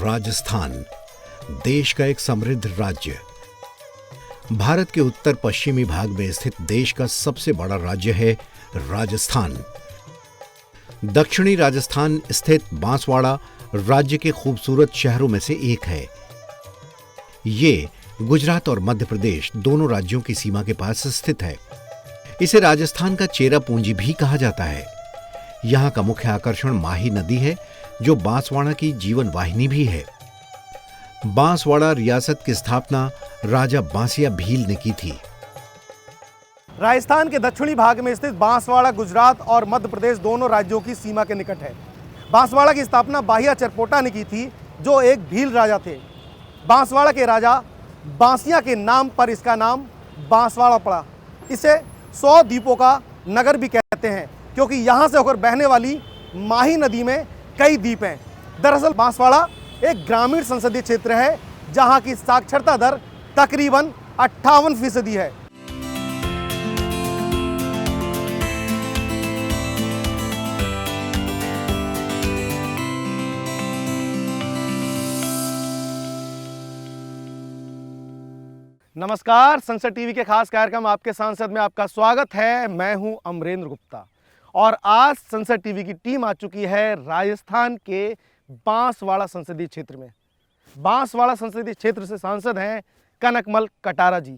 राजस्थान देश का एक समृद्ध राज्य। भारत के उत्तर पश्चिमी भाग में स्थित देश का सबसे बड़ा राज्य है राजस्थान। दक्षिणी राजस्थान स्थित बांसवाड़ा राज्य के खूबसूरत शहरों में से एक है। ये गुजरात और मध्य प्रदेश दोनों राज्यों की सीमा के पास स्थित है। इसे राजस्थान का चेरापूंजी भी कहा जाता है। यहाँ का मुख्य आकर्षण माही नदी है, जो बांसवाड़ा की जीवन वाहिनी भी है। बांसवाड़ा रियासत की स्थापना राजा बांसिया भील ने की थी। राजस्थान के दक्षिणी भाग में स्थित बांसवाड़ा गुजरात और मध्य प्रदेश दोनों राज्यों की सीमा के निकट है। बांसवाड़ा की स्थापना बाहिया चरपोटा ने की थी, जो एक भील राजा थे। बांसवाड़ा के राजा बांसिया के नाम पर इसका नाम बांसवाड़ा पड़ा। इसे 100 द्वीपों का नगर भी कहते हैं, क्योंकि यहाँ से होकर बहने वाली माही नदी में कई द्वीप हैं। दरअसल बांसवाड़ा एक ग्रामीण संसदीय क्षेत्र है, जहाँ की साक्षरता दर तकरीबन 58% है। नमस्कार, संसद टीवी के खास कार्यक्रम आपके सांसद में आपका स्वागत है। मैं हूं अमरेंद्र गुप्ता और आज संसद टीवी की टीम आ चुकी है राजस्थान के बांसवाड़ा संसदीय क्षेत्र में। बांसवाड़ा संसदीय क्षेत्र से सांसद हैं कनकमल कटारा जी।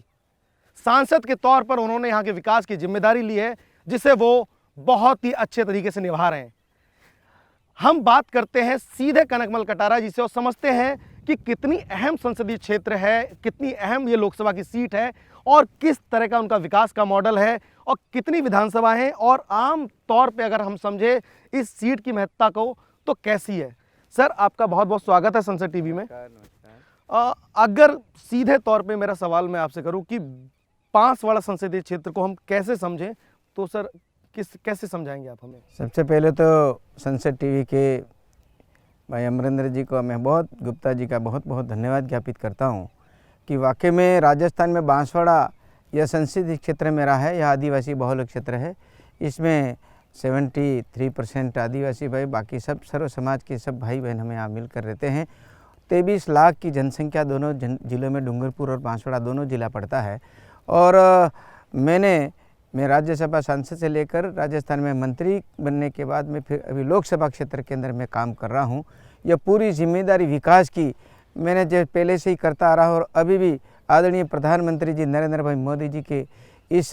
सांसद के तौर पर उन्होंने यहां के विकास की जिम्मेदारी ली है, जिसे वो बहुत ही अच्छे तरीके से निभा रहे हैं। हम बात करते हैं सीधे कनकमल कटारा जी से और समझते हैं कि कितनी अहम संसदीय क्षेत्र है, कितनी अहम ये लोकसभा की सीट है और किस तरह का उनका विकास का मॉडल है और कितनी विधानसभा है और आम तौर पे अगर हम समझे इस सीट की महत्ता को तो कैसी है। सर, आपका बहुत बहुत स्वागत है संसद टीवी में। अगर सीधे तौर पे मेरा सवाल मैं आपसे करूं कि बांसवाड़ा संसदीय क्षेत्र को हम कैसे समझें, तो सर कैसे समझाएंगे आप हमें? सबसे पहले तो संसद टीवी के भाई अमरेंद्र जी को मैं गुप्ता जी का बहुत बहुत धन्यवाद ज्ञापित करता हूं कि वाकई में राजस्थान में बांसवाड़ा यह संसदीय क्षेत्र मेरा है। यह आदिवासी बहुल क्षेत्र है। इसमें 73% आदिवासी भाई, बाकी सब सर्व समाज के सब भाई बहन हमें यहाँ मिलकर रहते हैं। 23 लाख की जनसंख्या दोनों जिलों में डूंगरपुर और बांसवाड़ा दोनों जिला पड़ता है। और मैं राज्यसभा सांसद से लेकर राजस्थान में मंत्री बनने के बाद में फिर अभी लोकसभा क्षेत्र के अंदर मैं काम कर रहा हूँ। यह पूरी जिम्मेदारी विकास की मैंने जो पहले से ही करता आ रहा हूँ और अभी भी आदरणीय प्रधानमंत्री जी नरेंद्र भाई मोदी जी के इस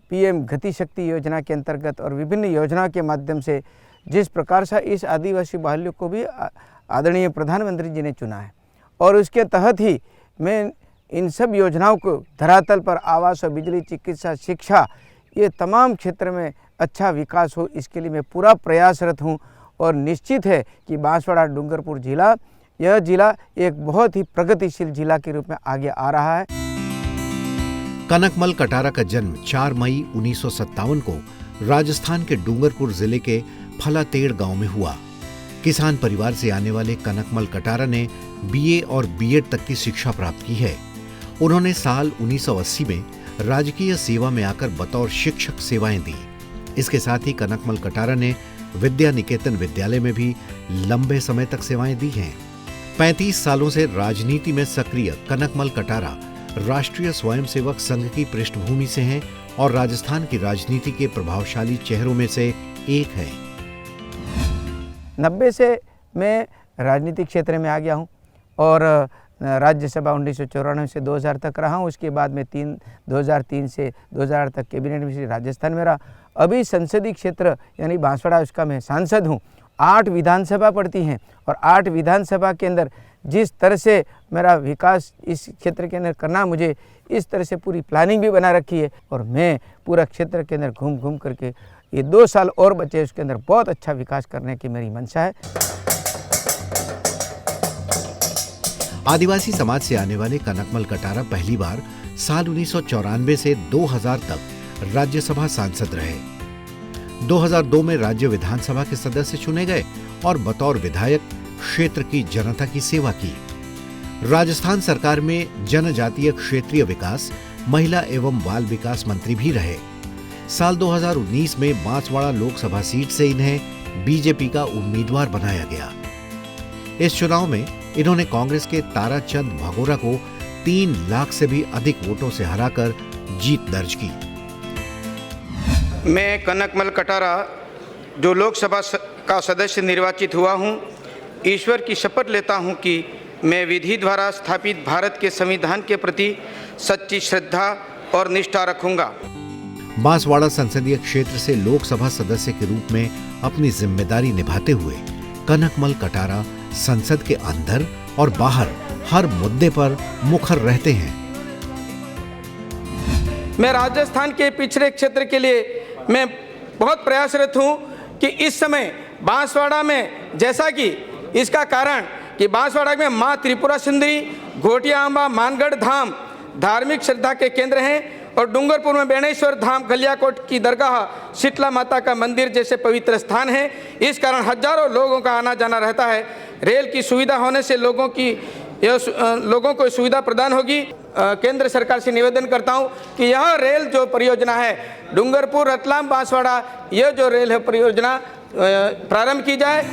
पीएम गति शक्ति योजना के अंतर्गत और विभिन्न योजनाओं के माध्यम से जिस प्रकार से इस आदिवासी बाहुल्य को भी आदरणीय प्रधानमंत्री जी ने चुना है और उसके तहत ही मैं इन सब योजनाओं को धरातल पर आवास और बिजली, चिकित्सा, शिक्षा, ये तमाम क्षेत्र में अच्छा विकास हो, इसके लिए मैं पूरा प्रयासरत हूँ। और निश्चित है कि बांसवाड़ा डूंगरपुर जिला, यह जिला एक बहुत ही प्रगतिशील जिला के रूप में आगे आ रहा है। कनकमल कटारा का जन्म 4 मई 1957 को राजस्थान के डूंगरपुर जिले के फलातेड़ गांव में हुआ। किसान परिवार से आने वाले कनकमल कटारा ने बीए और बीएड तक की शिक्षा प्राप्त की है। उन्होंने साल 1980 में राजकीय सेवा में आकर बतौर शिक्षक सेवाएं दी। इसके साथ ही कनकमल कटारा ने विद्या निकेतन विद्यालय में भी लंबे समय तक सेवाएं दी हैं। 35 सालों से राजनीति में सक्रिय कनकमल कटारा राष्ट्रीय स्वयंसेवक संघ की पृष्ठभूमि से हैं और राजस्थान की राजनीति के प्रभावशाली चेहरों में से एक है। 90 से मैं राजनीतिक क्षेत्र में आ गया हूँ और राज्यसभा 1994 से 2000 तक रहा हूँ। उसके बाद में 2003 से 2000 तक कैबिनेट मिनिस्ट्री राजस्थान में रहा। अभी संसदीय क्षेत्र यानी बांसवाड़ा उसका मैं सांसद हूँ। 8 विधानसभा पड़ती हैं और 8 विधानसभा के अंदर जिस तरह से मेरा विकास इस क्षेत्र के अंदर करना, मुझे इस तरह से पूरी प्लानिंग भी बना रखी है और मैं पूरा क्षेत्र के अंदर घूम घूम करके ये 2 साल और बचे, उसके अंदर बहुत अच्छा विकास करने की मेरी मंशा है। आदिवासी समाज से आने वाले कनकमल कटारा पहली बार साल 1994 से 2000 तक राज्यसभा सांसद रहे। 2002 में राज्य विधानसभा के सदस्य चुने गए और बतौर विधायक क्षेत्र की जनता की सेवा की। राजस्थान सरकार में जनजातीय क्षेत्रीय विकास, महिला एवं बाल विकास मंत्री भी रहे। साल 2019 में बांसवाड़ा लोकसभा सीट से इन्हें बीजेपी का उम्मीदवार बनाया गया। इस चुनाव में इन्होंने कांग्रेस के ताराचंद भगोरा को 3 लाख से भी अधिक वोटों से हराकर जीत दर्ज की। मैं कनकमल कटारा जो लोकसभा का सदस्य निर्वाचित हुआ हूं, ईश्वर की शपथ लेता हूं कि मैं विधि द्वारा स्थापित भारत के संविधान के प्रति सच्ची श्रद्धा और निष्ठा रखूंगा। बांसवाड़ा संसदीय क्षेत्र से लोकसभा सदस्य के रूप में अपनी जिम्मेदारी निभाते हुए कनकमल कटारा संसद के अंदर और बाहर हर मुद्दे पर मुखर रहते हैं। मैं राजस्थान के पिछड़े क्षेत्र के लिए मैं बहुत प्रयासरत हूं कि इस समय बांसवाड़ा में, जैसा कि इसका कारण कि बांसवाड़ा में मां त्रिपुरा सुंदरी, घोटिया अम्बा, मानगढ़ धाम धार्मिक श्रद्धा के केंद्र हैं और डूंगरपुर में बेणेश्वर धाम, गलियाकोट की दरगाह, शीतला माता का मंदिर जैसे पवित्र स्थान हैं। इस कारण हजारों लोगों का आना जाना रहता है। रेल की सुविधा होने से लोगों को सुविधा प्रदान होगी। केंद्र सरकार से निवेदन करता हूं कि यह रेल जो परियोजना है डूंगरपुर, रतलाम, बांसवाड़ा, यह जो रेल है परियोजना प्रारंभ की जाए।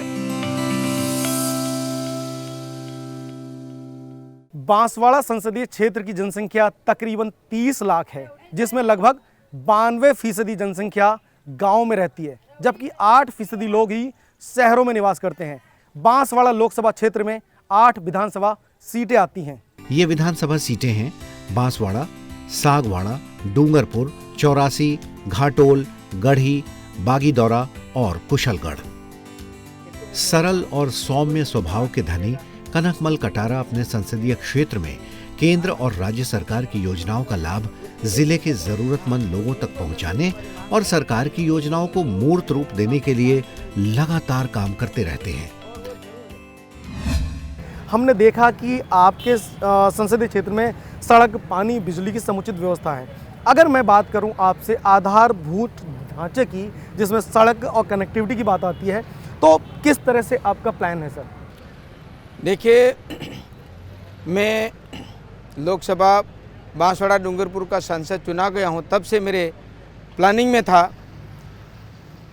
बांसवाड़ा संसदीय क्षेत्र की जनसंख्या तकरीबन 30 लाख है, जिसमें लगभग 92% जनसंख्या गांव में रहती है, जबकि 8% लोग ही शहरों में निवास करते हैं। बांसवाड़ा लोकसभा क्षेत्र में 8 विधानसभा सीटें आती हैं। ये विधानसभा सीटें हैं बांसवाड़ा, सागवाड़ा, डूंगरपुर, चौरासी, घाटोल, गढ़ी, बागीदौरा और कुशलगढ़। सरल और सौम्य स्वभाव के धनी कनकमल कटारा अपने संसदीय क्षेत्र में केंद्र और राज्य सरकार की योजनाओं का लाभ जिले के जरूरतमंद लोगों तक पहुंचाने और सरकार की योजनाओं को मूर्त रूप देने के लिए लगातार काम करते रहते हैं। हमने देखा कि आपके संसदीय क्षेत्र में सड़क, पानी, बिजली की समुचित व्यवस्था है। अगर मैं बात करूं आपसे आधारभूत ढांचे की, जिसमें सड़क और कनेक्टिविटी की बात आती है, तो किस तरह से आपका प्लान है सर? देखिए, मैं लोकसभा बांसवाड़ा डूंगरपुर का सांसद चुना गया हूं, तब से मेरे प्लानिंग में था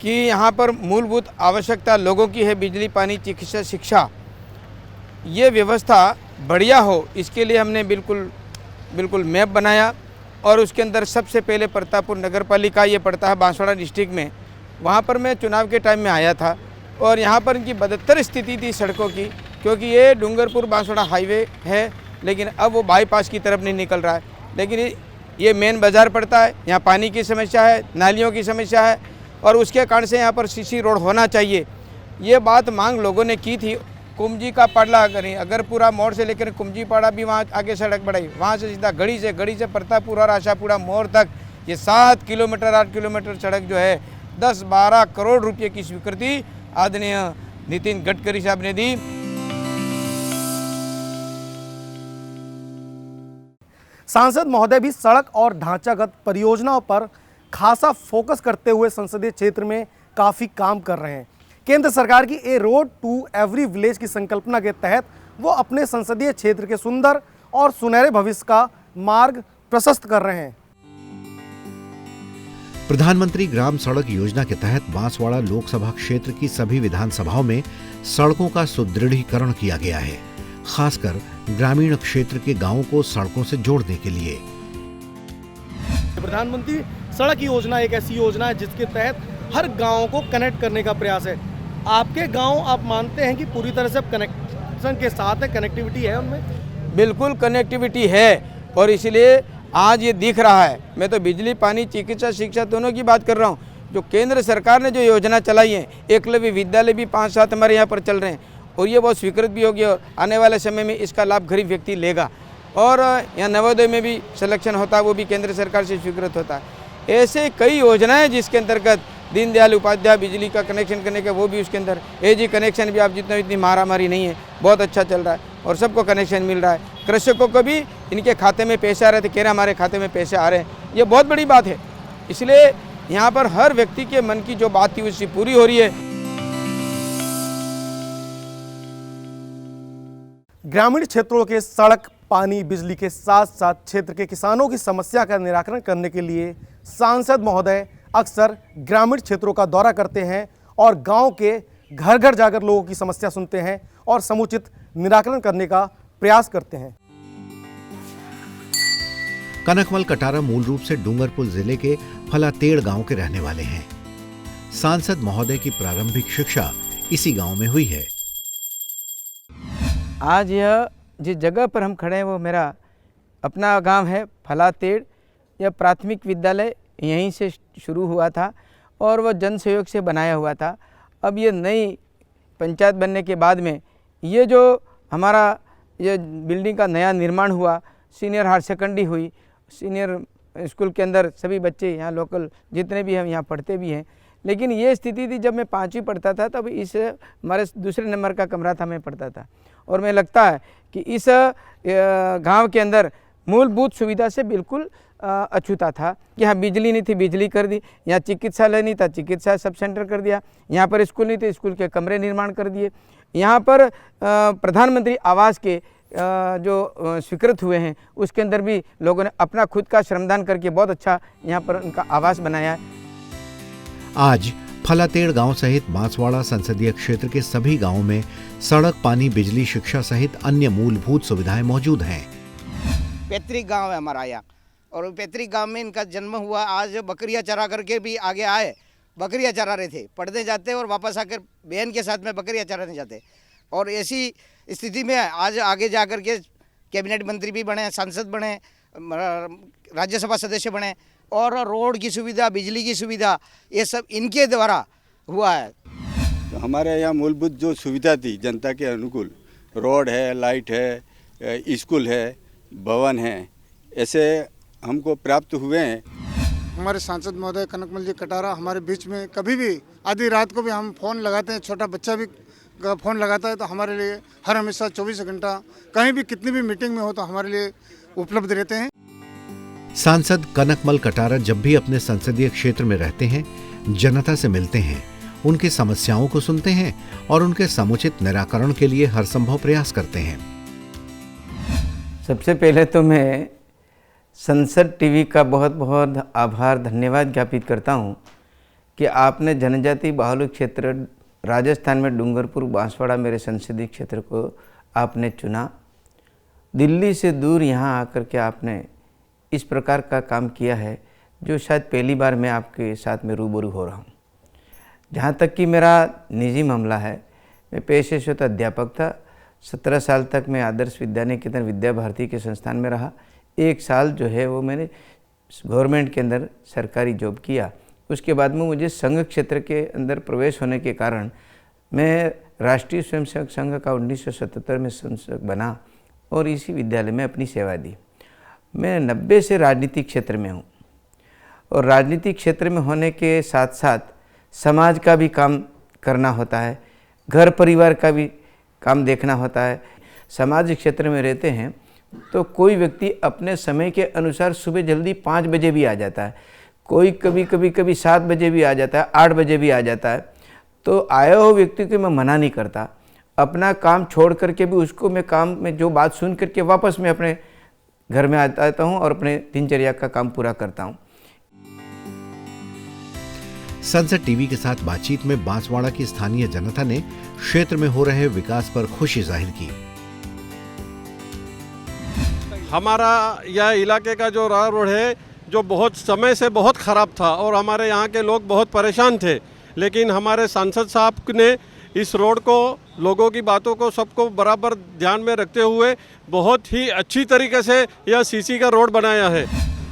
कि यहां पर मूलभूत आवश्यकता लोगों की है, बिजली, पानी, चिकित्सा, शिक्षा, ये व्यवस्था बढ़िया हो। इसके लिए हमने बिल्कुल मैप बनाया और उसके अंदर सबसे पहले प्रतापपुर नगर पालिका ये पड़ता है बांसवाड़ा डिस्ट्रिक्ट में, वहाँ पर मैं चुनाव के टाइम में आया था और यहाँ पर इनकी बदतर स्थिति थी सड़कों की, क्योंकि ये डूंगरपुर बांसवाड़ा हाईवे है, लेकिन अब वो बाईपास की तरफ नहीं निकल रहा है। लेकिन ये मेन बाज़ार पड़ता है, यहाँ पानी की समस्या है, नालियों की समस्या है और उसके कारण से यहाँ पर सीसी रोड होना चाहिए। ये बात मांग लोगों ने की थी। कुमजी का पाडला अगर पूरा मोड़ से लेकर कुमजी पाड़ा भी वहाँ आगे सड़क बढ़ाई, वहाँ से सीधा गढ़ी से प्रतापपुर और आशापुरा मोड़ तक ये 7 किलोमीटर 8 किलोमीटर सड़क जो है 10-12 करोड़ रुपये की स्वीकृति आदरणीय नितिन गडकरी साहब ने दी। सांसद महोदय भी सड़क और ढांचागत परियोजनाओं पर खासा फोकस करते हुए संसदीय क्षेत्र में काफ़ी काम कर रहे हैं। केंद्र सरकार की ए रोड टू एवरी विलेज की संकल्पना के तहत वो अपने संसदीय क्षेत्र के सुंदर और सुनहरे भविष्य का मार्ग प्रशस्त कर रहे हैं। प्रधानमंत्री ग्राम सड़क योजना के तहत बांसवाड़ा लोकसभा क्षेत्र की सभी विधानसभाओं में सड़कों का सुदृढ़ीकरण किया गया है, खासकर ग्रामीण क्षेत्र के गांवों को सड़कों से जोड़ने के लिए। प्रधानमंत्री सड़क योजना एक ऐसी योजना है जिसके तहत हर गांव को कनेक्ट करने का प्रयास है। आपके गांव, आप मानते हैं कि पूरी तरह से कनेक्शन के साथ है, कनेक्टिविटी है उनमें? बिल्कुल कनेक्टिविटी है और इसलिए आज ये दिख रहा है। मैं तो बिजली, पानी, चिकित्सा, शिक्षा दोनों की बात कर रहा हूँ। जो केंद्र सरकार ने जो योजना चलाई है, एकलव्य विद्यालय भी 5-7 हमारे यहाँ पर चल रहे हैं और ये बहुत स्वीकृत भी होगी और आने वाले समय में इसका लाभ गरीब व्यक्ति लेगा। और यहाँ नवोदय में भी सिलेक्शन होता है, वो भी केंद्र सरकार से स्वीकृत होता है। ऐसे कई योजनाएं जिसके अंतर्गत दीनदयाल उपाध्याय बिजली का कनेक्शन करने का, वो भी उसके अंदर एजी कनेक्शन भी, आप जितना इतनी मारामारी नहीं है, बहुत अच्छा चल रहा है और सबको कनेक्शन मिल रहा है। कृषकों को भी इनके खाते में पैसे आ रहे थे, कह रहे हमारे खाते में पैसे आ रहे हैं, ये बहुत बड़ी बात है। इसलिए यहाँ पर हर व्यक्ति के मन की जो बात थी उसकी पूरी हो रही है। ग्रामीण क्षेत्रों के सड़क, पानी, बिजली के साथ साथ क्षेत्र के किसानों की समस्या का निराकरण करने के लिए सांसद महोदय अक्सर ग्रामीण क्षेत्रों का दौरा करते हैं और गांव के घर घर जाकर लोगों की समस्या सुनते हैं और समुचित निराकरण करने का प्रयास करते हैं। कनकमल कटारा मूल रूप से डूंगरपुर जिले के फलातेड़ गांव के रहने वाले हैं। सांसद महोदय की प्रारंभिक शिक्षा इसी गांव में हुई है। आज यह जिस जगह पर हम खड़े हैं वो मेरा अपना गांव है फलातेड़। यह प्राथमिक विद्यालय यहीं से शुरू हुआ था और वह जन सहयोग से बनाया हुआ था। अब ये नई पंचायत बनने के बाद में ये जो हमारा ये बिल्डिंग का नया निर्माण हुआ, सीनियर हायर सेकेंडरी हुई, सीनियर स्कूल के अंदर सभी बच्चे यहाँ लोकल जितने भी हम यहाँ पढ़ते भी हैं। लेकिन ये स्थिति थी जब मैं 5वीं पढ़ता था, तब इस हमारे दूसरे नंबर का कमरा था, मैं पढ़ता था। और मैं लगता है कि इस गांव के अंदर मूलभूत सुविधा से बिल्कुल अछूता था। यहाँ बिजली नहीं थी, बिजली कर दी। यहाँ चिकित्सालय नहीं था, चिकित्सा सब सेंटर कर दिया। यहाँ पर स्कूल नहीं थे, स्कूल के कमरे निर्माण कर दिए। यहाँ पर प्रधानमंत्री आवास के जो स्वीकृत हुए हैं उसके अंदर भी लोगों ने अपना खुद का श्रमदान करके बहुत अच्छा यहाँ पर उनका आवास बनाया है। आज फलातेड़ गांव सहित बांसवाड़ा संसदीय क्षेत्र के सभी गांवों में सड़क, पानी, बिजली, शिक्षा सहित अन्य मूलभूत सुविधाएं मौजूद हैं। पैतृक गांव है हमारा यहाँ, और पैतृक गांव में इनका जन्म हुआ। आज बकरियां चरा करके भी आगे आए, बकरियां चरा रहे थे, पढ़ने जाते और वापस आकर बहन के साथ में बकरियां चराने जाते। और ऐसी स्थिति में आज आगे जा कर के कैबिनेट मंत्री भी बने, सांसद बने, राज्यसभा सदस्य बने, और रोड की सुविधा, बिजली की सुविधा, ये सब इनके द्वारा हुआ है। तो हमारे यहाँ मूलभूत जो सुविधा थी जनता के अनुकूल, रोड है, लाइट है, स्कूल है, भवन है, ऐसे हमको प्राप्त हुए हैं। हमारे सांसद महोदय कनकमल जी कटारा हमारे बीच में कभी भी आधी रात को भी हम फ़ोन लगाते हैं, छोटा बच्चा भी फ़ोन लगाता है, तो हमारे लिए हर हमेशा 24 घंटा कहीं भी कितनी भी मीटिंग में हो तो हमारे लिए उपलब्ध रहते हैं। सांसद कनकमल कटारा जब भी अपने संसदीय क्षेत्र में रहते हैं, जनता से मिलते हैं, उनकी समस्याओं को सुनते हैं और उनके समुचित निराकरण के लिए हर संभव प्रयास करते हैं। सबसे पहले तो मैं संसद टीवी का बहुत बहुत आभार, धन्यवाद ज्ञापित करता हूं कि आपने जनजाति बाहुल्य क्षेत्र राजस्थान में डूंगरपुर बांसवाड़ा मेरे संसदीय क्षेत्र को आपने चुना। दिल्ली से दूर यहां आकर के आपने इस प्रकार का काम किया है जो शायद पहली बार मैं आपके साथ में रूबरू हो रहा हूं। जहां तक कि मेरा निजी मामला है, मैं पेशे से तो अध्यापक था। 17 साल तक मैं आदर्श विद्या निकेतन विद्या भारती के संस्थान में रहा। 1 साल जो है वो मैंने गवर्नमेंट के अंदर सरकारी जॉब किया। उसके बाद में मुझे संघ क्षेत्र के अंदर प्रवेश होने के कारण मैं राष्ट्रीय स्वयंसेवक संघ का 1977 में संस्थापक बना और इसी विद्यालय में अपनी सेवा दी। मैं 90 से राजनीतिक क्षेत्र में हूँ और राजनीतिक क्षेत्र में होने के साथ साथ समाज का भी काम करना होता है, घर परिवार का भी काम देखना होता है। समाज क्षेत्र में रहते हैं तो कोई व्यक्ति अपने समय के अनुसार सुबह जल्दी 5 बजे भी आ जाता है, कोई कभी 7 बजे भी आ जाता है, 8 बजे भी आ जाता है। तो आए हो व्यक्ति को मैं मना नहीं करता, अपना काम छोड़ करके भी उसको मैं काम में जो बात सुन करके वापस मैं अपने घर में आता हूँ और अपने दिनचर्या का काम पूरा करता हूँ। संसद टीवी के साथ बातचीत में बांसवाड़ा की स्थानीय जनता ने क्षेत्र में हो रहे विकास पर खुशी जाहिर की। हमारा यह इलाके का जो रोड है जो बहुत समय से बहुत ख़राब था और हमारे यहाँ के लोग बहुत परेशान थे, लेकिन हमारे सांसद साहब ने इस रोड को, लोगों की बातों को, सबको बराबर ध्यान में रखते हुए बहुत ही अच्छी तरीके से यह सीसी का रोड बनाया है।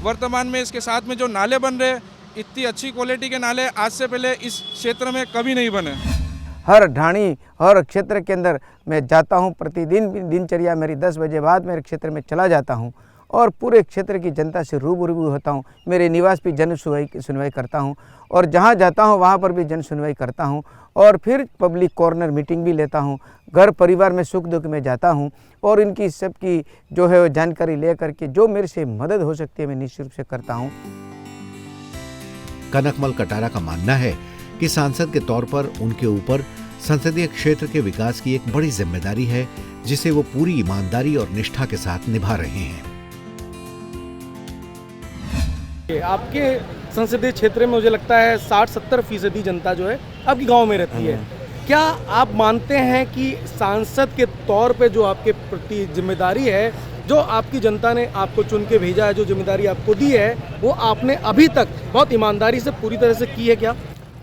वर्तमान में इसके साथ में जो नाले बन रहे, इतनी अच्छी क्वालिटी के नाले आज से पहले इस क्षेत्र में कभी नहीं बने। हर ढाणी और क्षेत्र के अंदर मैं जाता हूं, प्रतिदिन दिनचर्या मेरी 10 बजे बाद मेरे क्षेत्र में चला जाता हूं और पूरे क्षेत्र की जनता से रूबरू होता हूं। मेरे निवास भी जन सुनवाई करता हूं और जहां जाता हूं वहां पर भी जन सुनवाई करता हूं और फिर पब्लिक कॉर्नर मीटिंग भी लेता हूं। घर परिवार में सुख दुख में जाता हूं और इनकी सबकी जो है वो जानकारी ले करके जो मेरे से मदद हो सकती है मैं निश्चित रूप से करता हूँ। कनकमल कटारा का मानना है कि सांसद के तौर पर उनके ऊपर संसदीय क्षेत्र के विकास की एक बड़ी जिम्मेदारी है, जिसे वो पूरी ईमानदारी और निष्ठा के साथ निभा रहे हैं। आपके संसदीय क्षेत्र में मुझे लगता है 60-70% जनता जो है आपके गांव में रहती है। क्या आप मानते हैं कि सांसद के तौर पे जो आपके प्रति जिम्मेदारी है, जो आपकी जनता ने आपको चुन के भेजा है, जो जिम्मेदारी आपको दी है, वो आपने अभी तक बहुत ईमानदारी से पूरी तरह से की है क्या?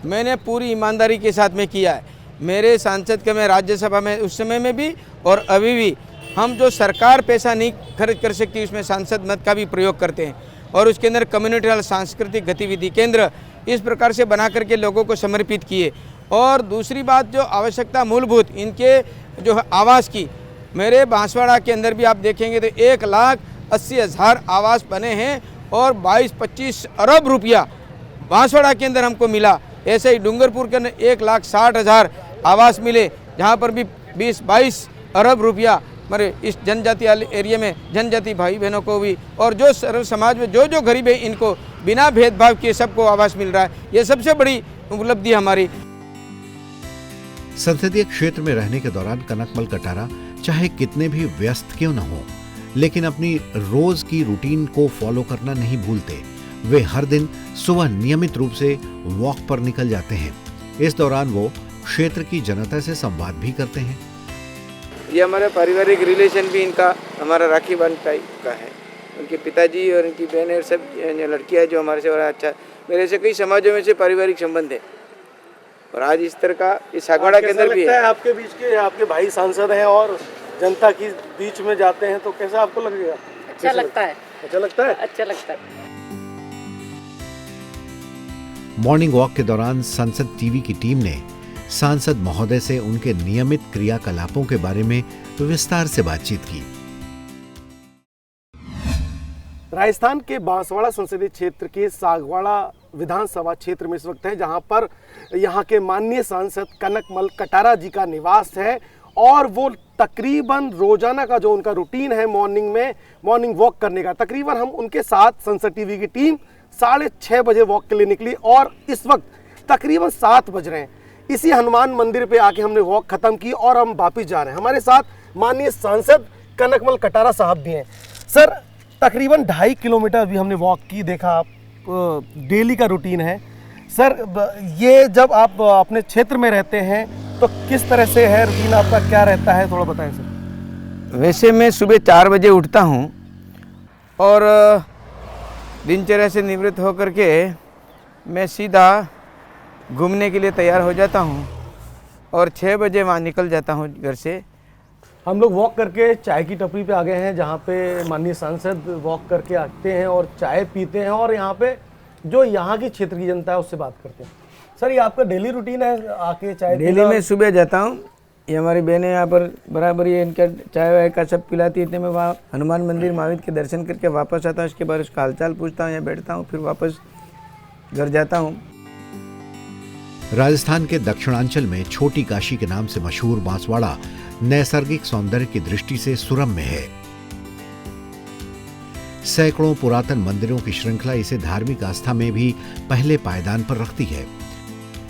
मैंने पूरी ईमानदारी के साथ में किया है। मेरे सांसद के मैं राज्यसभा में उस समय में भी और अभी भी हम जो सरकार पैसा नहीं खर्च कर सकती उसमें सांसद मत का भी प्रयोग करते हैं और उसके अंदर कम्युनिटी हॉल, सांस्कृतिक गतिविधि केंद्र इस प्रकार से बना करके लोगों को समर्पित किए। और दूसरी बात जो आवश्यकता मूलभूत इनके जो आवास की, मेरे बांसवाड़ा के अंदर भी आप देखेंगे तो 1,80,000 आवास बने हैं और 22-25 अरब रुपया बांसवाड़ा के अंदर हमको मिला। ऐसे ही डूंगरपुर के अंदर 1,60,000 आवास मिले, जहाँ पर भी 20-22 अरब रुपया हमारे इस जनजाति एरिया में जनजाति भाई बहनों को भी और जो सर्व समाज में जो गरीब है इनको बिना भेदभाव किए सबको आवास मिल रहा है। ये सबसे बड़ी उपलब्धि हमारी। संसदीय क्षेत्र में रहने के दौरान कनकमल कटारा चाहे कितने भी व्यस्त क्यों न हो, लेकिन अपनी रोज की रूटीन को फॉलो करना नहीं भूलते। वे हर दिन सुबह नियमित रूप से वॉक पर निकल जाते हैं। इस दौरान वो क्षेत्र की जनता से संवाद भी करते हैं। ये हमारा पारिवारिक रिलेशन भी इनका हमारा राखी बंधन का है। उनके पिताजी और उनकी बहनें और सब लड़कियां जो हमारे से बड़ा अच्छा, मेरे से कई समाजों में से पारिवारिक संबंध है और आज इस तरह का इस सागवाड़ा के अंदर भी है। आपके बीच के आपके भाई सांसद हैं और जनता की बीच में जाते हैं तो कैसा आपको लगेगा? अच्छा लगता है। अच्छा लगता है? अच्छा लगता है। मॉर्निंग वॉक के दौरान संसद टीवी की टीम ने सांसद महोदय से उनके नियमित क्रियाकलापों के बारे में विस्तार से बातचीत की। राजस्थान के बांसवाड़ा संसदीय क्षेत्र के सागवाड़ा विधानसभा क्षेत्र में इस वक्त है, जहां पर यहां के माननीय सांसद कनकमल कटारा जी का निवास है और वो तकरीबन रोजाना का जो उनका रूटीन है मॉर्निंग वॉक करने का, तकरीबन हम उनके साथ संसद टीवी की टीम 6:30 बजे वॉक के लिए निकली और इस वक्त तकरीबन 7 बज रहे हैं। इसी हनुमान मंदिर पे आके हमने वॉक खत्म की और हम वापिस जा रहे हैं। हमारे साथ माननीय सांसद कनकमल कटारा साहब भी हैं। सर, तकरीबन 2.5 किलोमीटर भी हमने वॉक की, देखा आप डेली का रूटीन है। सर, ये जब आप अपने क्षेत्र में रहते हैं तो किस तरह से है रूटीन आपका, क्या रहता है, थोड़ा बताएं सर। वैसे मैं सुबह 4 बजे उठता हूँ और दिनचर्या से निवृत्त होकर के मैं सीधा घूमने के लिए तैयार हो जाता हूँ और 6 बजे वहाँ निकल जाता हूँ घर से। हम लोग वॉक करके चाय की टपरी पे आ गए हैं, जहाँ पे माननीय सांसद वॉक करके आते हैं और चाय पीते हैं और यहाँ पे जो यहाँ की क्षेत्र की जनता है उससे बात करते हैं। सर, ये आपका डेली रूटीन है आके चाय? डेली में सुबह जाता हूँ, ये हमारी बहनें यहाँ पर बराबर ये इनका चाय वाय का सब पिलाती है। इतने में वहाँ हनुमान मंदिर महावीर के दर्शन करके वापस आता हूँ। उसके बाद उसका हालचाल पूछता हूँ या बैठता हूँ, फिर वापस घर जाता हूँ। राजस्थान के दक्षिणांचल में छोटी काशी के नाम से मशहूर बांसवाड़ा नैसर्गिक सौंदर्य की दृष्टि से सुरम्य है। सैकड़ों पुरातन मंदिरों की श्रृंखला इसे धार्मिक आस्था में भी पहले पायदान पर रखती है।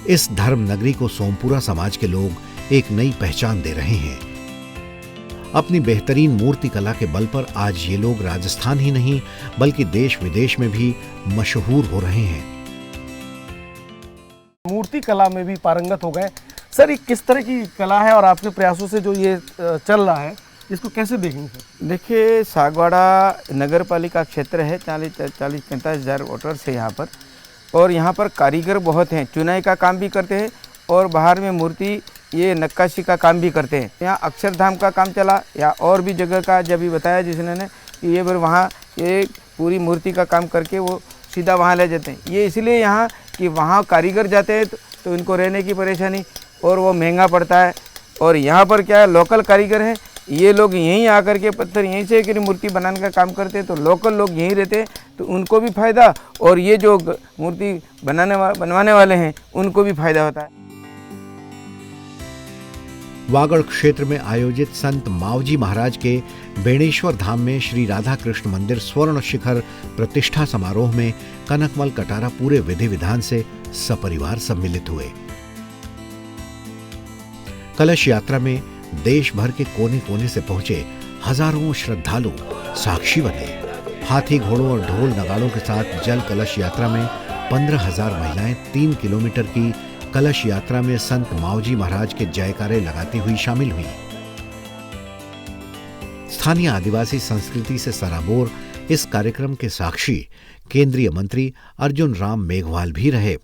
इस धर्म नगरी को सोमपुरा समाज के लोग एक नई पहचान दे रहे हैं। अपनी बेहतरीन मूर्ति कला के बल पर आज ये लोग राजस्थान ही नहीं बल्कि देश विदेश में भी मशहूर हो रहे हैं। मूर्ति कला में भी पारंगत हो गए। सर, ये किस तरह की कला है और आपके प्रयासों से जो ये चल रहा है इसको कैसे देखेंगे सर? देखिए, सागवाड़ा नगर पालिका क्षेत्र है, 40-45 हज़ार वोटर्स है यहाँ पर और यहाँ पर कारीगर बहुत हैं, चुनाई का काम भी करते हैं और बाहर में मूर्ति ये नक्काशी का काम भी करते हैं। यहाँ अक्षरधाम का काम चला या और भी जगह का जब भी बताया जिसने ने कि ये बार वहाँ ये पूरी मूर्ति का काम करके वो सीधा वहाँ ले जाते हैं। ये इसलिए यहाँ कि वहाँ कारीगर जाते हैं तो इनको रहने की परेशानी और वो महंगा पड़ता है। और यहाँ पर क्या है, लोकल कारीगर हैं, ये लोग यहीं आकर के पत्थर यहीं से कि मूर्ति बनाने का काम करते हैं, तो लोकल लोग यहीं रहते हैं तो उनको भी फ़ायदा और ये जो मूर्ति बनवाने वाले हैं उनको भी फ़ायदा होता है। वागड़ क्षेत्र में आयोजित संत मावजी महाराज के बेणेश्वर धाम में श्री राधा कृष्ण मंदिर स्वर्ण शिखर प्रतिष्ठा समारोह में कनकमल कटारा पूरे विधि विधान से सपरिवार सम्मिलित हुए। कलश यात्रा में देश भर के कोने कोने से पहुंचे हजारों श्रद्धालु साक्षी बने। हाथी घोड़ों और ढोल नगाड़ों के साथ जल कलश यात्रा में 15,000 महिलाएं 3 किलोमीटर की कलश यात्रा में संत मावजी महाराज के जयकारे लगाती हुई शामिल हुई। स्थानीय आदिवासी संस्कृति से सराबोर इस कार्यक्रम के साक्षी केंद्रीय मंत्री अर्जुन राम मेघवाल भी रहे।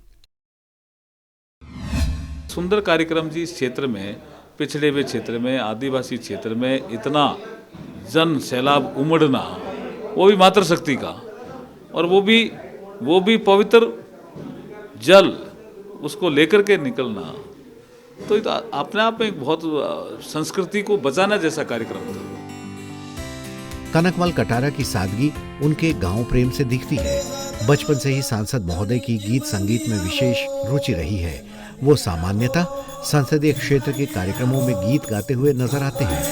सुंदर कार्यक्रम जी। इस क्षेत्र में, पिछड़े हुए क्षेत्र में, आदिवासी क्षेत्र में इतना जन सैलाब उमड़ना, वो भी मातृशक्ति का, और वो भी पवित्र जल उसको लेकर के निकलना, तो ये तो अपने आप में एक बहुत संस्कृति को बचाना जैसा कार्यक्रम था। कनकमल कटारा की सादगी उनके गांव प्रेम से दिखती है। बचपन से ही सांसद महोदय की गीत संगीत में विशेष रुचि रही है। वो सामान्यतः संसदीय क्षेत्र के कार्यक्रमों में गीत गाते हुए नजर आते हैं।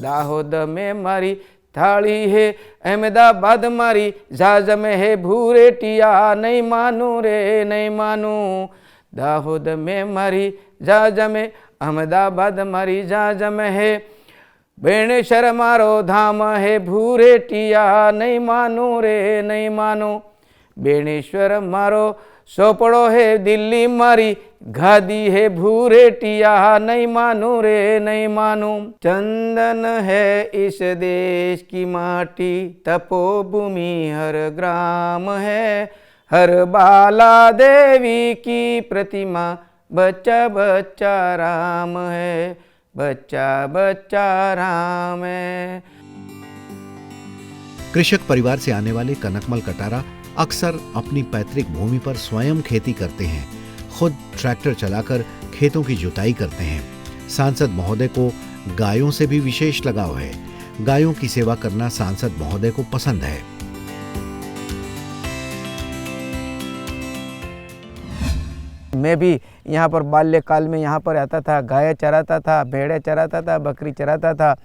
दाहोद में मारी थाली है, अहमदाबाद मारी जहाज में है भूरेटिया, नहीं मानू रे नहीं मानू। दाहोद में मारी जहाज में, अहमदाबाद मारी जहाज में है, बेणेश्वर मारो धाम है भूरेटिया, नहीं मानू रे नहीं मानू। बेणेश्वर मारो सोपड़ो है दिल्ली मारी, गादी है भूरेटिया, नहीं मानू रे नहीं मानू। चंदन है इस देश की माटी, तपोभूमि हर ग्राम है, हर बाला देवी की प्रतिमा, बच्चा बच्चा राम है, बच्चा बच्चा राम है। कृषक परिवार से आने वाले कनकमल कटारा अक्सर अपनी पैतृक भूमि पर स्वयं खेती करते हैं। खुद ट्रैक्टर चलाकर खेतों की जुताई करते हैं। सांसद महोदय को गायों से भी विशेष लगाव है। गायों की सेवा करना सांसद महोदय को पसंद है। मैं भी यहाँ पर बाल्यकाल में यहाँ पर आता था, गाय चराता था, भेड़े चराता था, बकरी चराता था।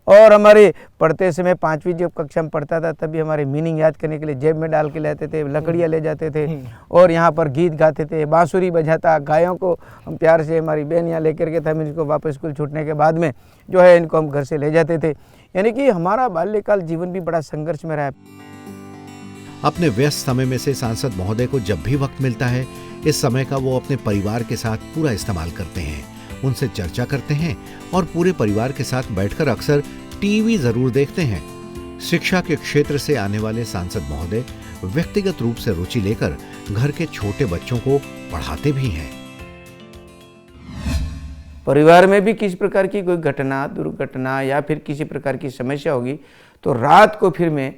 और हमारे पढ़ते समय 5वीं जब कक्षा में पढ़ता था तभी हमारे मीनिंग याद करने के लिए जेब में डाल के ले आते थे, लकड़ियाँ ले जाते थे और यहाँ पर गीत गाते थे, बांसुरी बजाता। गायों को हम प्यार से, हमारी बहन यहाँ लेकर के था, हम इनको वापस स्कूल छूटने के बाद में जो है इनको हम घर से ले जाते थे। यानी कि हमारा बाल्यकाल जीवन भी बड़ा संघर्ष में रहा है। अपने व्यस्त समय में से सांसद महोदय को जब भी वक्त मिलता है, इस समय का वो अपने परिवार के साथ पूरा इस्तेमाल करते हैं। उनसे चर्चा करते हैं और पूरे परिवार के साथ बैठकर अक्सर टीवी जरूर देखते हैं। शिक्षा के क्षेत्र से आने वाले सांसद महोदय व्यक्तिगत रूप से रुचि लेकर घर के छोटे बच्चों को पढ़ाते भी हैं। परिवार में भी किसी प्रकार की कोई घटना, दुर्घटना या फिर किसी प्रकार की समस्या होगी तो रात को फिर मैं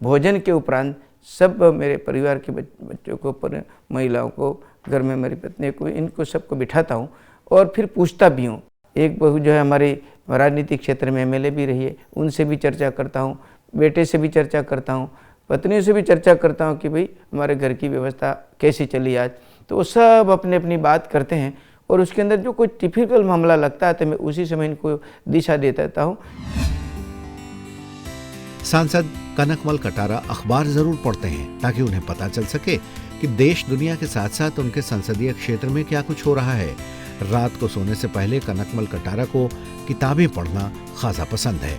भोजन के उपरांत सब मेरे परिवार के बच्चों को, महिलाओं को, घर में मेरी पत्नी को, इनको सबको बिठाता हूँ और फिर पूछता भी हूँ। एक बहू जो है हमारी राजनीतिक क्षेत्र में एमएलए भी रही है, उनसे भी चर्चा करता हूँ, बेटे से भी चर्चा करता हूँ, पत्नी से भी चर्चा करता हूँ कि भाई हमारे घर की व्यवस्था कैसी चली आज। तो वो सब अपने अपनी बात करते हैं और उसके अंदर जो कोई टिपिकल मामला लगता है तो मैं उसी समय इनको दिशा दे देता हूँ। सांसद कनकमल कटारा अखबार जरूर पढ़ते हैं ताकि उन्हें पता चल सके कि देश दुनिया के साथ साथ उनके संसदीय क्षेत्र में क्या कुछ हो रहा है। रात को सोने से पहले कनकमल कटारा को किताबें पढ़ना खासा पसंद है।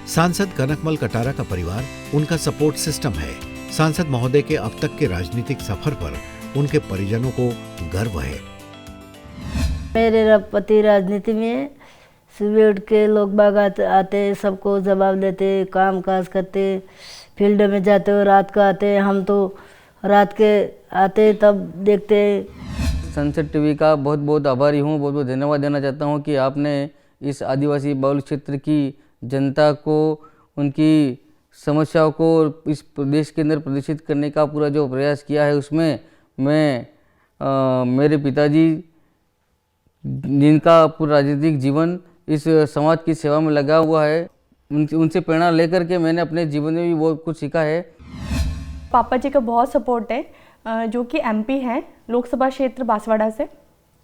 सांसद कनकमल कटारा का परिवार उनका सपोर्ट सिस्टम है। सांसद महोदय के अब तक के राजनीतिक सफर पर उनके परिजनों को गर्व है। मेरे पति राजनीति में, सुबह उठ के लोग बाग आते, सबको जवाब देते, काम काज करते, फील्ड में जाते हो, रात को आते। हम तो रात के आते तब देखते। संसद टीवी का बहुत बहुत आभारी हूँ, बहुत बहुत धन्यवाद देना चाहता हूँ कि आपने इस आदिवासी बहुल क्षेत्र की जनता को, उनकी समस्याओं को इस प्रदेश के अंदर प्रदर्शित करने का पूरा जो प्रयास किया है उसमें मैं मेरे पिताजी जिनका पूरा राजनीतिक जीवन इस समाज की सेवा में लगा हुआ है, उनसे प्रेरणा लेकर के मैंने अपने जीवन में भी बहुत कुछ सीखा है। पापा जी का बहुत सपोर्ट है, जो कि एमपी हैं लोकसभा क्षेत्र बांसवाड़ा से,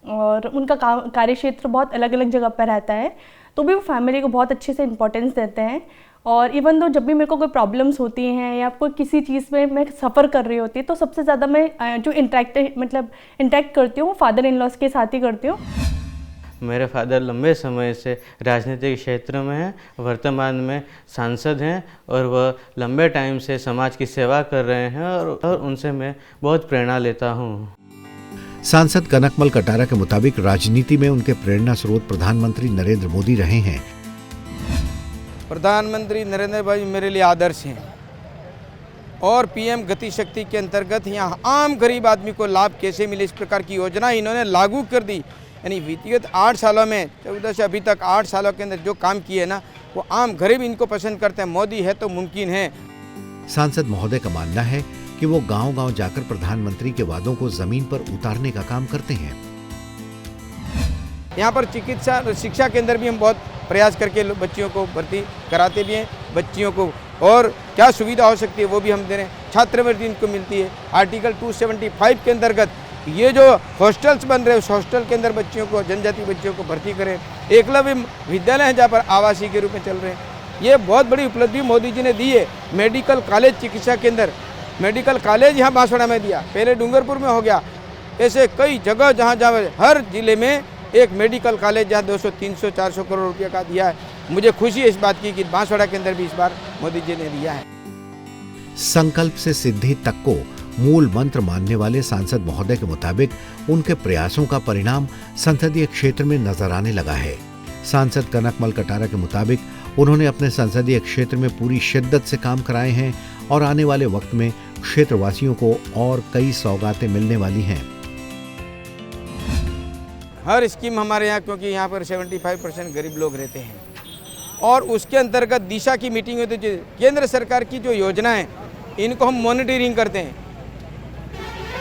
और उनका कार्य क्षेत्र बहुत अलग अलग जगह पर रहता है, तो भी वो फैमिली को बहुत अच्छे से इम्पोर्टेंस देते हैं। और इवन तो जब भी मेरे को कोई प्रॉब्लम्स होती हैं या कोई किसी चीज़ में मैं सफ़र कर रही होती है तो सबसे ज़्यादा मैं जो इंटरेक्ट करती हूँ वो फादर इन लॉज के साथ ही करती हूँ। मेरे फादर लंबे समय से राजनीतिक क्षेत्र में हैं, वर्तमान में सांसद हैं और वह लंबे टाइम से समाज की सेवा कर रहे हैं और उनसे मैं बहुत प्रेरणा लेता हूँ। सांसद कनकमल कटारा के मुताबिक राजनीति में उनके प्रेरणा स्रोत प्रधानमंत्री नरेंद्र मोदी रहे हैं। प्रधानमंत्री नरेंद्र भाई मेरे लिए आदर्श हैं और पीएम गति शक्ति के अंतर्गत यहाँ आम गरीब आदमी को लाभ कैसे मिले इस प्रकार की योजना इन्होंने लागू कर दी। यानी विगत 8 सालों में 14 से अभी तक 8 सालों के अंदर जो काम किए ना वो आम गरीब इनको पसंद करते हैं। मोदी है तो मुमकिन है। सांसद महोदय का मानना है कि वो गांव-गांव जाकर प्रधानमंत्री के वादों को जमीन पर उतारने का काम करते हैं। यहाँ पर चिकित्सा और शिक्षा के अंदर भी हम बहुत प्रयास करके बच्चियों को भर्ती कराते भी हैं। बच्चियों को और क्या सुविधा हो सकती है वो भी हम दे रहे हैं। छात्रवृत्ति इनको मिलती है। आर्टिकल 275 के अंतर्गत ये जो हॉस्टल्स बन रहे हैं उस हॉस्टल के अंदर बच्चियों को, जनजाति बच्चियों को भर्ती करें। एकलव्य विद्यालय हैं जहाँ पर आवासीय के रूप में चल रहे हैं। ये बहुत बड़ी उपलब्धि मोदी जी ने दी है। मेडिकल कॉलेज चिकित्सा के अंदर मेडिकल कॉलेज यहाँ बांसवाड़ा में दिया, पहले डूंगरपुर में हो गया। ऐसे कई जगह जहाँ जहाँ हर जिले में एक मेडिकल कॉलेज जहाँ 200, 300, 400 करोड़ रुपये का दिया है। मुझे खुशी है इस बात की कि बांसवाड़ा के अंदर भी इस बार मोदी जी ने दिया है। संकल्प से सिद्धि तक को मूल मंत्र मानने वाले सांसद महोदय के मुताबिक उनके प्रयासों का परिणाम संसदीय क्षेत्र में नजर आने लगा है। सांसद कनकमल कटारा के मुताबिक उन्होंने अपने संसदीय क्षेत्र में पूरी शिद्दत से काम कराए हैं और आने वाले वक्त में क्षेत्रवासियों को और कई सौगातें मिलने वाली हैं। हर स्कीम हमारे यहाँ, क्योंकि यहाँ पर 75% गरीब लोग रहते हैं और उसके अंतर्गत दिशा की मीटिंग होती है। केंद्र सरकार की जो योजनाएं इनको हम मॉनिटरिंग करते हैं।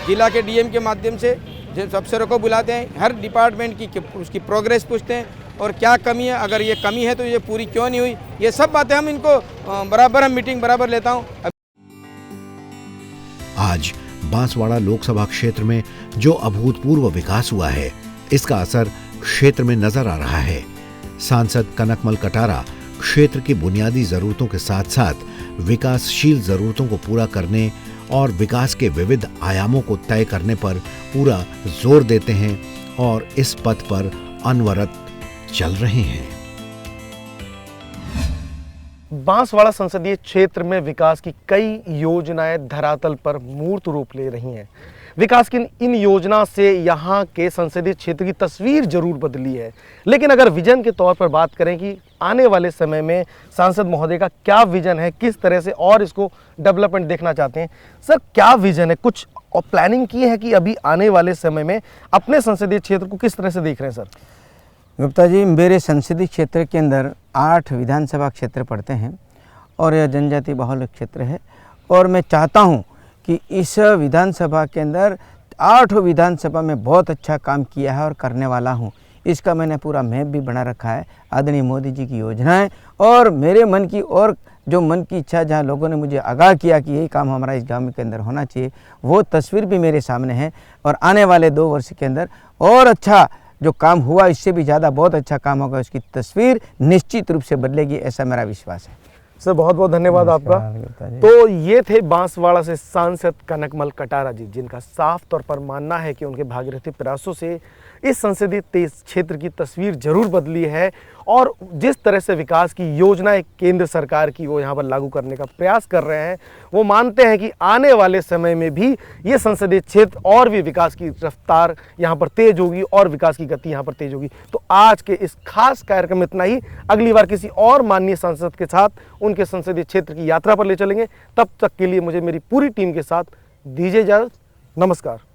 जिला के डीएम के माध्यम से जब अफसरों को बुलाते हैं, हर डिपार्टमेंट की उसकी प्रोग्रेस पूछते हैं और क्या कमी है, अगर ये कमी है तो ये पूरी क्यों नहीं हुई, ये सब बातें हम इनको बराबर हम मीटिंग बराबर लेता हूँ। आज बांसवाड़ा लोकसभा क्षेत्र में जो अभूतपूर्व विकास हुआ है इसका असर क्षेत्र में नजर आ रहा है। सांसद कनकमल कटारा क्षेत्र की बुनियादी जरूरतों के साथ साथ विकासशील जरूरतों को पूरा करने और विकास के विविध आयामों को तय करने पर पूरा जोर देते हैं और इस पथ पर अनवरत चल रहे हैं। बांसवाड़ा संसदीय क्षेत्र में विकास की कई योजनाएं धरातल पर मूर्त रूप ले रही हैं। विकास की इन योजना से यहाँ के संसदीय क्षेत्र की तस्वीर जरूर बदली है, लेकिन अगर विजन के तौर पर बात करें कि आने वाले समय में सांसद महोदय का क्या विजन है, किस तरह से और इसको डेवलपमेंट देखना चाहते हैं, सर क्या विजन है, कुछ और प्लानिंग की है कि अभी आने वाले समय में अपने संसदीय क्षेत्र को किस तरह से देख रहे हैं? सर गुप्ता जी, मेरे संसदीय क्षेत्र के अंदर 8 विधानसभा क्षेत्र पड़ते हैं और यह जनजाति बहुल क्षेत्र है और मैं चाहता हूँ कि इस विधानसभा के अंदर 8 विधानसभा में बहुत अच्छा काम किया है और करने वाला हूँ। इसका मैंने पूरा मैप भी बना रखा है। आदरणीय मोदी जी की योजनाएं और मेरे मन की और जो मन की इच्छा, जहाँ लोगों ने मुझे आगाह किया कि यही काम हमारा इस गांव के अंदर होना चाहिए, वो तस्वीर भी मेरे सामने है और आने वाले 2 वर्ष के अंदर और अच्छा जो काम हुआ इससे भी ज़्यादा बहुत अच्छा काम होगा, उसकी तस्वीर निश्चित रूप से बदलेगी, ऐसा मेरा विश्वास है। सर बहुत बहुत धन्यवाद आपका। तो ये थे बांसवाड़ा से सांसद कनकमल कटारा जी, जिनका साफ तौर पर मानना है कि उनके भागीरथी प्रयासों से इस संसदीय क्षेत्र की तस्वीर जरूर बदली है और जिस तरह से विकास की योजनाएं केंद्र सरकार की वो यहाँ पर लागू करने का प्रयास कर रहे हैं, वो मानते हैं कि आने वाले समय में भी ये संसदीय क्षेत्र और भी विकास की रफ्तार यहाँ पर तेज होगी और विकास की गति यहाँ पर तेज होगी। तो आज के इस खास कार्यक्रम में इतना ही। अगली बार किसी और माननीय सांसद के साथ उनके संसदीय क्षेत्र की यात्रा पर ले चलेंगे। तब तक के लिए मुझे मेरी पूरी टीम के साथ दीजिए इजाजत। नमस्कार।